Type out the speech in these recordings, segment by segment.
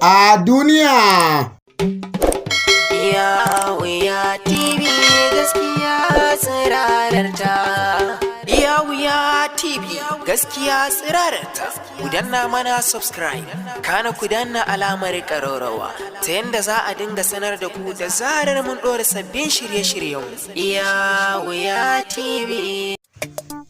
a duniya. Wuya TV gaskiya tsirararta. Wuya TV gaskiya tsirararta. Ku danna mana subscribe, kana ku danna alamar ƙararrawa ta yanda za a dinga sanar da ku da zarar mun ɗora sabbin shirye-shiryen. Wuya TV.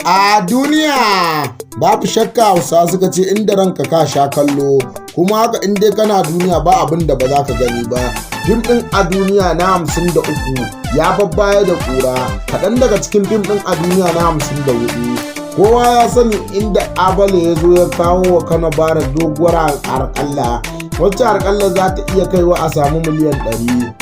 A duniya babu shakka Hausa suka ce inda ranka ka sha kallo, kuma haka in dai kana duniya ba abin da ba za ka gani ba. Fim ɗin a duniya na 53 ya babbaya da ƙura. Kaɗan daga cikin fim ɗin a duniya na 54 kowa ya sani inda Abale ya zo ya kawo wa Kanabara doguwar harƙalla, wacce harƙalla za ta iya kaiwa a samu miliyan 100.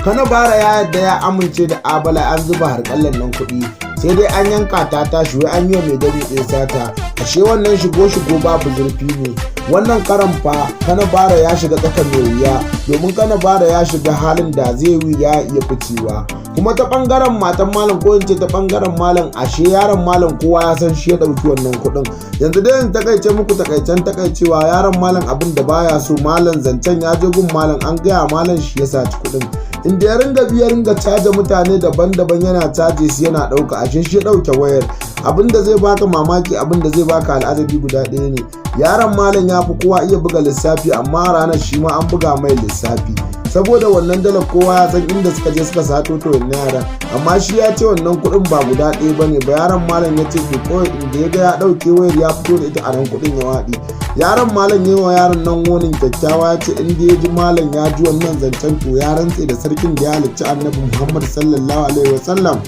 Kanabara ya yadda ya amince da Abale an zuba harƙallan nan kuɗi, sai dai an yanka ta tashi wai an yi wa mai dare ɗaya sata. Ashe wannan shigo babu zurfi ne. Wannan karan fa Kanabara ya shiga tsaka mai wuya, domin Kanabara ya shiga halin da zai wuya iya ficewa. Kuma ta bangaren matan malam, ko in ce ta bangaren malam, ashe yaron malam kowa ya san shi ya ɗauki wannan kuɗin. Yanzu dai in takaice muku takaicewa, yaron malam abin da baya so, malam zancen ya je gun malam an gaya malam shi ya saci kuɗin. Inda ya ringa caja mutane daban-daban, yana caje su yana ɗauka, ashe shi ya ɗauke wayar. Abin da zai baka mamaki, abin da zai baka al'ajabi guda ɗaya ne, yaron malam ya fi kowa iya buga lissafi, amma a ranar shi ma an buga mai lissafi. Saboda wannan dalar kowa ya san inda suka je suka sato to wannan yaran, amma shi ya ce wannan kuɗin ba guda ɗaya bane ba. Yaron malam ya ce to kawai inda ya ga ya ɗauke wayar ya fito da ita a nan kuɗin ya waɗi. Yaron malam ya wa yaron nan wonin kyakkyawa, ya ce inda ya ji malam ya ji wannan zancen to ya rantse da sarkin da ya halicci annabi Muhammad sallallahu alaihi wasallam,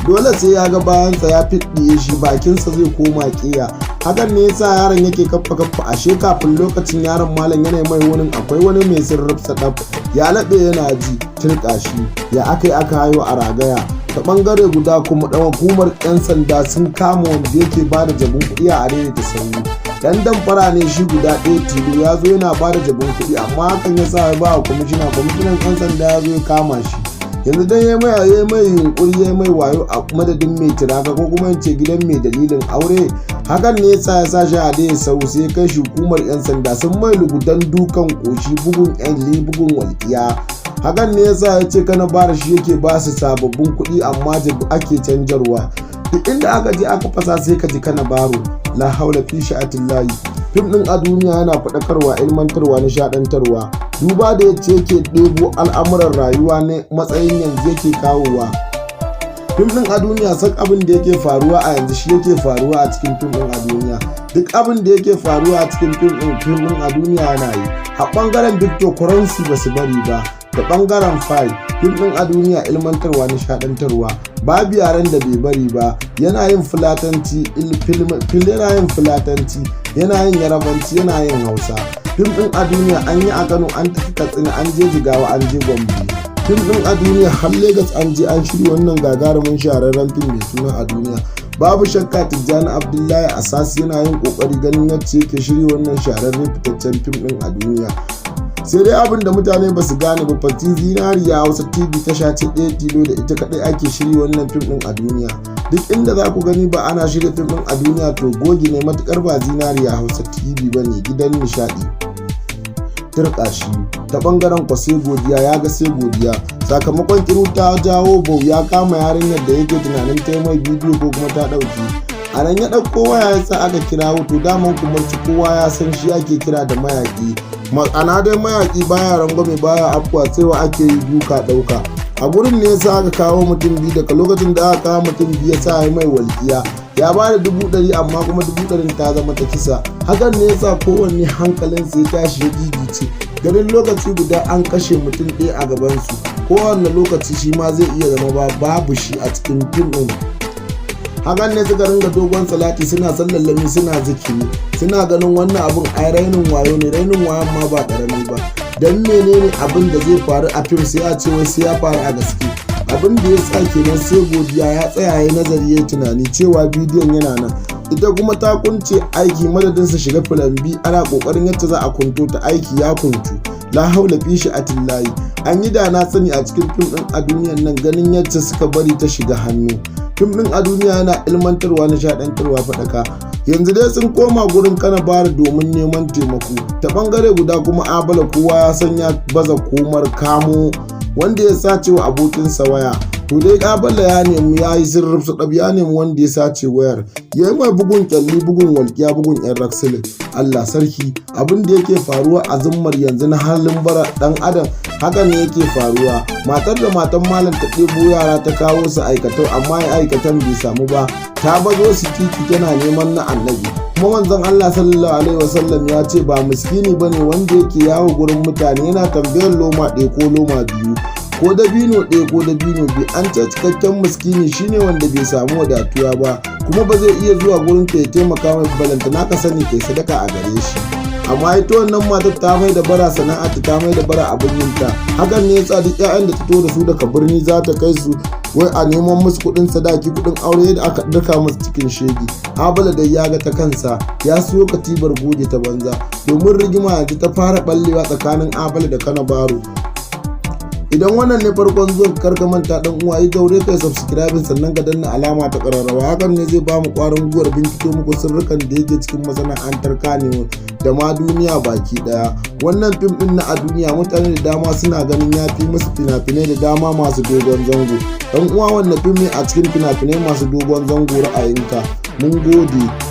dole sai ya ga bayansa ya fiɗiye shi, bakinsa zai koma ƙiya. Hakan ne yasa yaron yake kaffa ashe kafin lokacin yaron malam yana mai wani akwai wani mai sirrifsa ɗaf ya laɓe yana ji turƙa shi ya aka hayo a ragaya. Ta ɓangare guda kuma ɗan hukumar 'yan sanda sun kama wanda yake ba da jabin kuɗi a ta sauri. Dan damfara ne shi guda ɗaya tilo, ya zo yana ba da jabin kuɗi, amma hakan ya sa ya ba wa kwamishinan 'yan sanda ya zo ya kama shi. Yanzu dan ya mai yunkuri, ya mai wayo a madadin mai tiraka, ko kuma yace gidan mai dalilin aure. Hakan ne yasa ya sa shi a dai sau sai kai shi hukumar 'yan sanda sun mai lugudan dukan koshi, bugun bugun walƙiya. Hakan ne yasa ya ce Kanabara shi yake ba su sababbin kuɗi, amma jabu ake canjarwa. Duk inda aka je aka fasa sai ka ji Kanabaro, la haula fi sha'atillahi. Fim ɗin a duniya yana faɗakarwa, ilmantarwa, nishaɗantarwa, duba da yadda yake ɗebo al'amuran rayuwa ne matsayin yanzu yake kawowa. Fim ɗin a duniya sak abin da yake faruwa a yanzu shi yake faruwa a cikin fim ɗin a duniya. Duk abin da yake faruwa a cikin fim ɗin a duniya yana yi. A ɓangaren Victor Currency ba su bari ba, da ɓangaren Fai, fim ɗin a duniya ilmantarwa, nishaɗantarwa, babu yaren da bai bari ba. Yana yin fulatanci, yana yin fulatanci, yana yin yarabanci, yana yin hausa. Fim ɗin a duniya an yi a Kano, an tafi Katsina, an je Jigawa, an je Gombe. Fim ɗin a duniya har Legas an je an shirya wannan gagarumin shahararren fim mai suna a duniya. Babu shakka Tijjani Abdullahi Asasi yana yin kokari ganin yadda yake shirya wannan shahararren fitaccen fim ɗin a duniya. Sai dai abin da mutane ba su gane ba, Fati Zinariya Hausa TV tasha ce ɗaya tilo da ita kaɗai ake shirya wannan fim ɗin a duniya. Duk inda za ku gani ba ana shirya fim ɗin a duniya to gogi ne matukar ba Zinariya Hausa TV ba ne, gidan nishaɗi. Turƙa shi ta ɓangaren kwa sai godiya ya ga sai godiya, sakamakon kiru ta jawo bau ya kama yarinyar da yake tunanin ta mai bidiyo ko kuma ta ɗauki. A nan ya ɗauko waya ya sa aka kira wato daman kumarci kowa ya san shi ake kira da mayaƙi. Ma'ana dai mayaƙi baya rangwame baya afuwa, sai wa ake yi duka ɗauka. A gurin ne yasa aka kawo mutum biyu, daga lokacin da aka kawo mutum biyu ya sa ya mai walƙiya, ya ba da 100,000 amma kuma 100,000 ta zama ta kisa. Hakan ne yasa kowanne hankalinsa ya tashi ya gigice, ganin lokaci guda an kashe mutum ɗaya a gabansu. Kowanne lokaci shi ma zai iya zama babu shi a cikin fim ɗin. Hakan ne suka ringa dogon salati, suna sallallami, suna zikiri, suna ganin wannan abun ai rainin wayo ne, rainin wayon ma ba ƙarami ba. Dan menene abin da zai faru a fim sai a ce wai sai ya faru a gaske. Abin da ya sa kenan sai godiya ya tsaya ya nazari ya tunani cewa bidiyon yana nan, ita kuma ta kunce aiki, madadin su shiga filan B ana kokarin yadda za a kunto ta, aiki ya kuntu. La haula fi sha'atillahi. An yi da na sani a cikin fim ɗin a duniyan nan, ganin yadda suka bari ta shiga hannu. Fim ɗin a duniya yana ilmantarwa, nishaɗantarwa, faɗaka. yanzu dai sun koma gurin Kanabari domin neman taimako. Ta bangare guda kuma Abala kowa ya san ya baza komar kamo wanda ya sace wa abokinsa waya. To dai Abala ya nemi ya yi sirrif su ya nemi wanda ya sace wayar, ya yi mai bugun kyalli, bugun walƙiya, bugun yan raksilin. Allah sarki, abin da yake faruwa a zummar yanzu na halin bara dan adam haka ne yake faruwa. Matar da matan malam ta ɗebo yara ta kawo su aikatau, amma ya aikatan bai samu ba, ta bazo su titi tana neman na annabi. Kuma manzon Allah sallallahu alaihi wasallam ya ce ba miskini bane wanda yake yawo gurin mutane yana tambayar loma ɗaya ko loma biyu, ko dabino ɗaya ko dabino biyu. An ce cikakken miskini shine wanda bai samu wadatuwa ba, kuma ba zai iya zuwa gurin ka ya taimaka mai balantana ka sani kai sadaka a gare shi. Amma ita wannan matar ta mai da bara sana'arta, ta mai da bara abin yinta. Hakan ne yasa duk 'ya'yan da ta to da su daga birni za ta kai su wai a neman musu kuɗin sadaki, kuɗin aure da aka daka musu cikin shege. Abala dai ya ga ta kansa, ya siyo katibar goge ta banza, domin rigima yanzu ta fara ballewa tsakanin Abala da Kanabari. Idan wannan ne farkon zuwan karka manta dan uwa yi daure kai subscribing sannan ka danna alama ta kararrawa. Hakan ne zai bamu kwarin gwiwar bincike muku sirrukan da yake cikin masana'antar Kannywood da ma duniya baki daya. Wannan fim din na a duniya mutane da dama suna ganin ya fi musu fina-finai da dama masu dogon zango. Dan uwa wannan fim ne a cikin fina-finai masu dogon zango ra'ayinka. Mun gode.